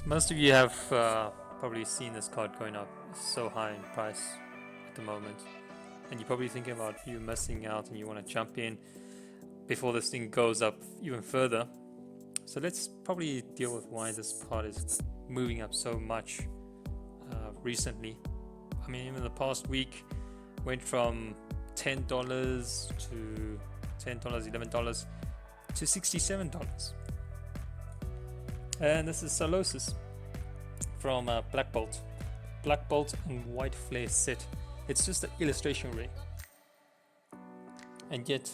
Most of you have probably seen this card going up so high in price at the moment, and you're probably thinking about you missing out and you want to jump in before this thing goes up even further. So let's probably deal with why this card is moving up so much recently. I mean, even the past week went from $10 to $10, $11 to $67. And this is Solosis from Black Bolt. Black Bolt and White Flare set. It's just an illustration ring. And yet,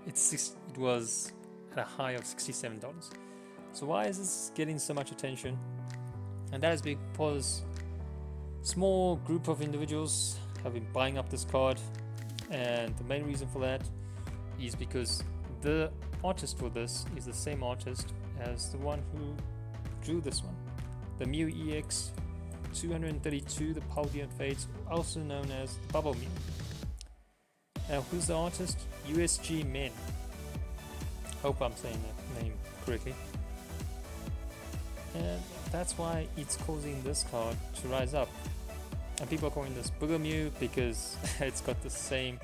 it was at a high of $67. So why is this getting so much attention? And that is because small group of individuals have been buying up this card, and the main reason for that is because the artist for this is the same artist as the one who drew this one, the Mew EX 232, the Paldean Fates, also known as the Bubble Mew. Now, who's the artist? USG Men. Hope I'm saying that name correctly. And that's why it's causing this card to rise up. And people are calling this Booger Mew because it's got the same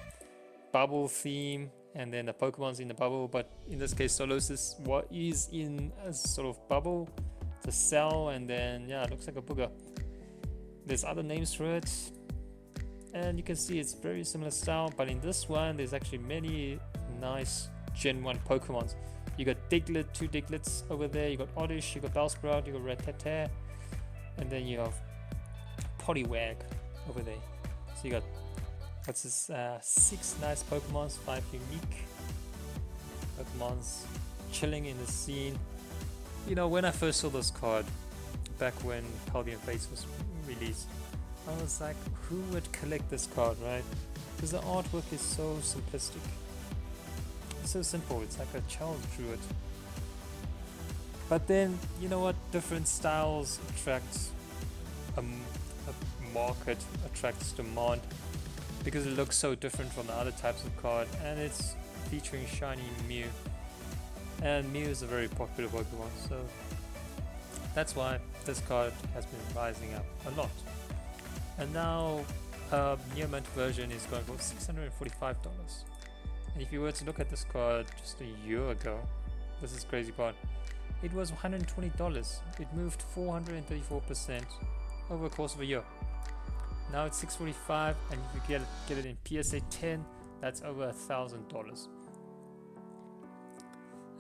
bubble theme, and then the Pokemon's in the bubble, but in this case Solosis what is in a sort of bubble, the cell, and then yeah, it looks like a booger. There's other names for it, and you can see it's very similar style, but in this one there's actually many nice Gen 1 Pokemons. You got Diglett, 2 Diglets over there, you got Oddish, you got Bellsprout, you got Rattata, and then you have Poliwag over there. So you got, what's this, 6 nice Pokemons, 5 unique Pokemons chilling in the scene. You know, when I first saw this card, back when Paldean Fates was released, I was like, who would collect this card, right? Because the artwork is so simplistic. It's so simple, it's like a child drew it. But then, you know what, different styles attract a market, attracts demand, because it looks so different from the other types of card, and it's featuring shiny Mew. And Mew is a very popular Pokemon, so that's this card has been rising up a lot. And now Near Mint version is going for $645. And if you were to look at this card just a year ago, this is crazy part, it was $120. It moved 434% over the course of a year. Now it's $645, and if you get it in PSA 10, that's over $1,000.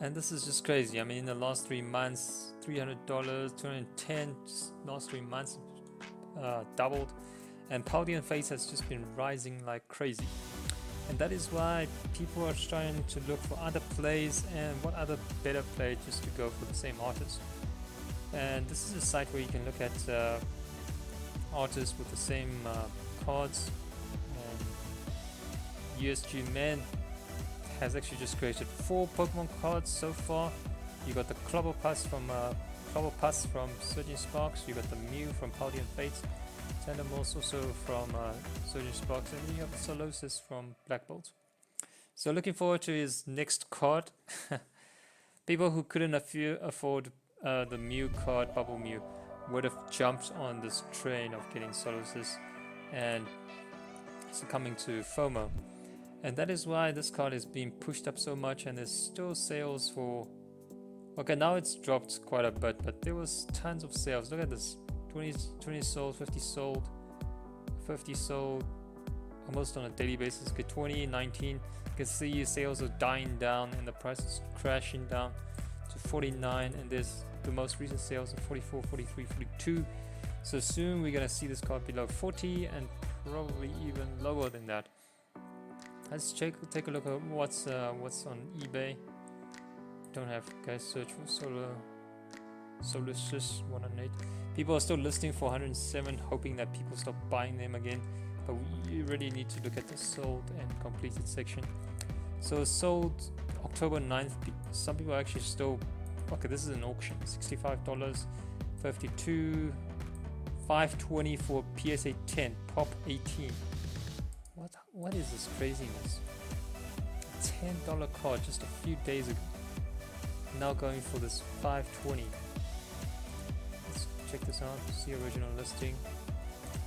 And this is just crazy. I mean, in the last 3 months, $300, $210, last 3 months doubled, and Paldean Fates has just been rising like crazy. And that is why people are trying to look for other plays, and what other better play just to go for the same artist. And this is a site where you can look at artists with the same cards. And USG Man has actually just created 4 Pokemon cards so far. You got the Clobbopus from Surging Sparks, you got the Mew from Paldean Fates, Tandemos also from Surging Sparks, and then you have the Solosis from Black Bolt. So looking forward to his next card. People who couldn't afford the Mew card, Bubble Mew, would have jumped on this train of getting Solosis and succumbing to FOMO. And that is why this card is being pushed up so much, and there's still sales for... Okay, now it's dropped quite a bit, but there was tons of sales. Look at this. 20 sold, 50 sold, 50 sold, almost on a daily basis. Okay, 20, 19. You can see sales are dying down and the price is crashing down to 49, and there's the most recent sales of 44, 43, 42. So soon we're gonna see this card below 40 and probably even lower than that. Let's take a look at what's on eBay. Don't have, guys, search for Solosis 108. People are still listing for 107, hoping that people stop buying them again. But you really need to look at the sold and completed section. So sold October 9th. Some people are actually still... Okay, this is an auction. $65, 52, 520 for PSA 10, Pop 18. What is this craziness? $10 card just a few days ago. Now going for this 520. It's check this out. See original listing.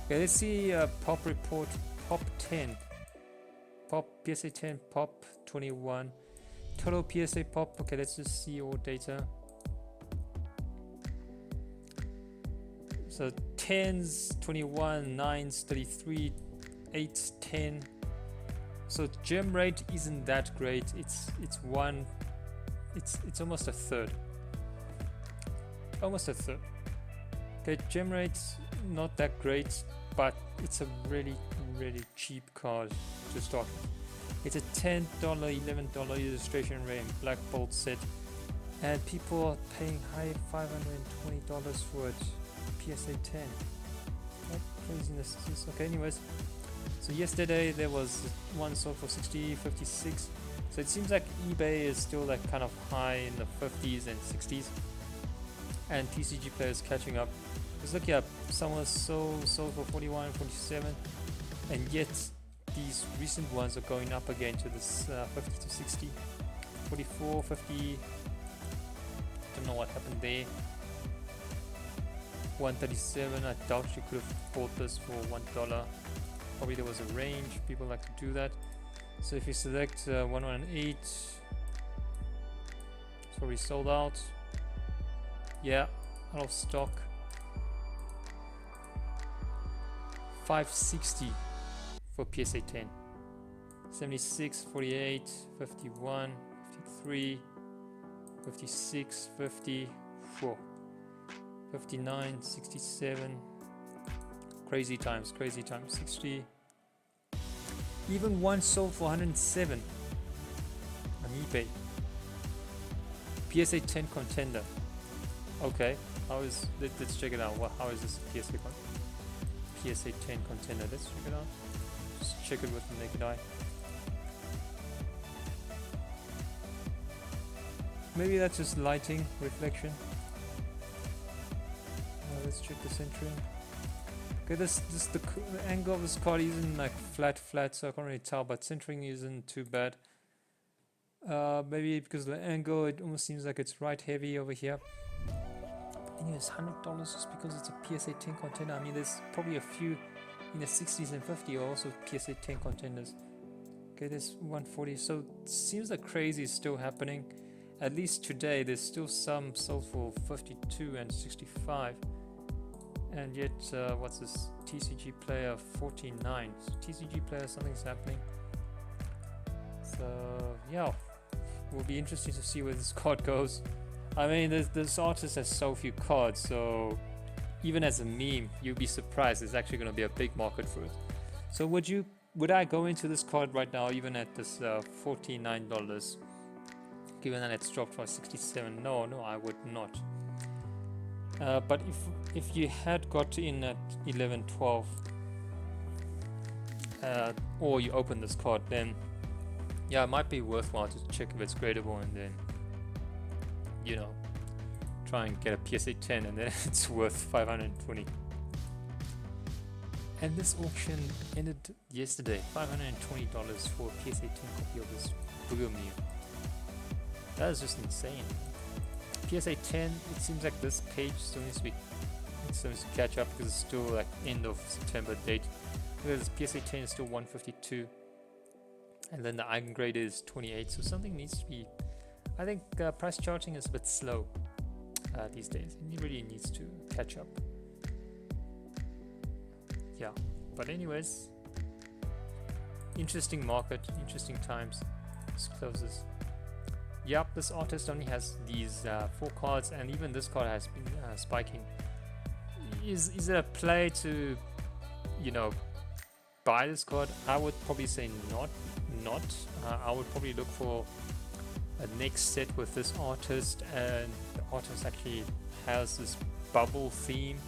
Okay, let's see pop report, pop 10, pop PSA 10, pop 21, total PSA pop. Okay, let's just see all data. So 10s 21, 9s 33, 8s 10. So gem rate isn't that great. It's almost a third. Almost a third. Okay, gem rate's not that great, but it's a really cheap card to start with. It's a $10, $11 illustration rare in Black Bolt set, and people are paying high $520 for it. PSA 10. What craziness is this? Okay, anyways. So yesterday there was one sold for 60, 56. So it seems like eBay is still like kind of high in the 50s and 60s. And TCG players catching up. Just looking up, some was sold for 41, 47. And yet these recent ones are going up again to this 50 to 60. 44, 50. Don't know what happened there. 137. I doubt you could have bought this for $1. Probably there was a range. People like to do that. So if you select 118, it's probably sold out. Yeah, out of stock. 560 for PSA 10. 76, 48, 51, 53, 56, 54. 59, 67, crazy times, 60. Even one sold for 107 on eBay. PSA 10 contender. Okay, let's check it out. How is this PSA 10 contender? Let's check it out. Just check it with the naked eye. Maybe that's just lighting, reflection. Let's check the centering. Okay, the angle of this card isn't like flat, so I can't really tell, but centering isn't too bad. Maybe because of the angle, it almost seems like it's right heavy over here. But anyways, $100 just because it's a PSA 10 contender. I mean, there's probably a few in the 60s and 50s are also PSA 10 contenders. Okay, there's 140. So it seems like crazy is still happening. At least today, there's still some sold for 52 and 65. And yet, what's this? TCG player 49. So TCG player, something's happening. So, yeah, will be interesting to see where this card goes. I mean, this artist has so few cards, so even as a meme, you'd be surprised there's actually going to be a big market for it. So would I go into this card right now, even at this $49, given that it's dropped for 67? No, I would not. But if you had got in at 11, 12, or you open this card, then yeah, it might be worthwhile to check if it's gradable, and then try and get a PSA 10, and then it's worth 520. And this auction ended yesterday, $520 for a PSA 10 copy of this Booger Mew. That is just insane. PSA 10, it seems like this page still needs to catch up because it's still like end of September date. Because PSA 10 is still 152, and then the eigengrade is 28. So something needs to be. I think price charting is a bit slow these days. It really needs to catch up. Yeah, but anyways, interesting market, interesting times. Let's close this. Yep, this artist only has these 4 cards, and even this card has been spiking. Is it a play to, buy this card? I would probably say not. I would probably look for a next set with this artist, and the artist actually has this bubble theme.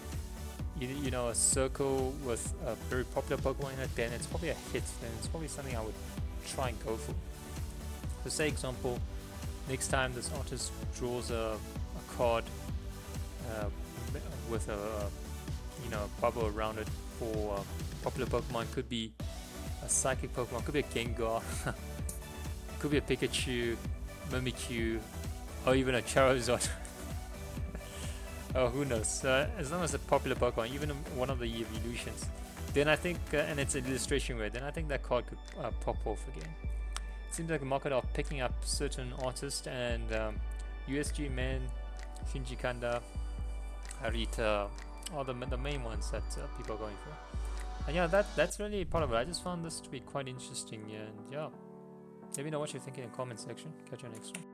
A circle with a very popular Pokemon in it. Then it's probably a hit. Then it's probably something I would try and go for. So, say example. Next time this artist draws a card with a bubble around it for a popular Pokemon, could be a psychic Pokemon, could be a Gengar, could be a Pikachu, Mimikyu, or even a Charizard. Oh, who knows? As long as a popular Pokemon, even one of the evolutions, then I think, and it's an illustration rare, then I think that card could pop off again. It seems like a market of picking up certain artists and USG Man, Shinji Kanda, Harita, all the main ones that people are going for. And yeah, that's really part of it. I just found this to be quite interesting, and yeah, let me know what you think in the comment section. Catch you next one.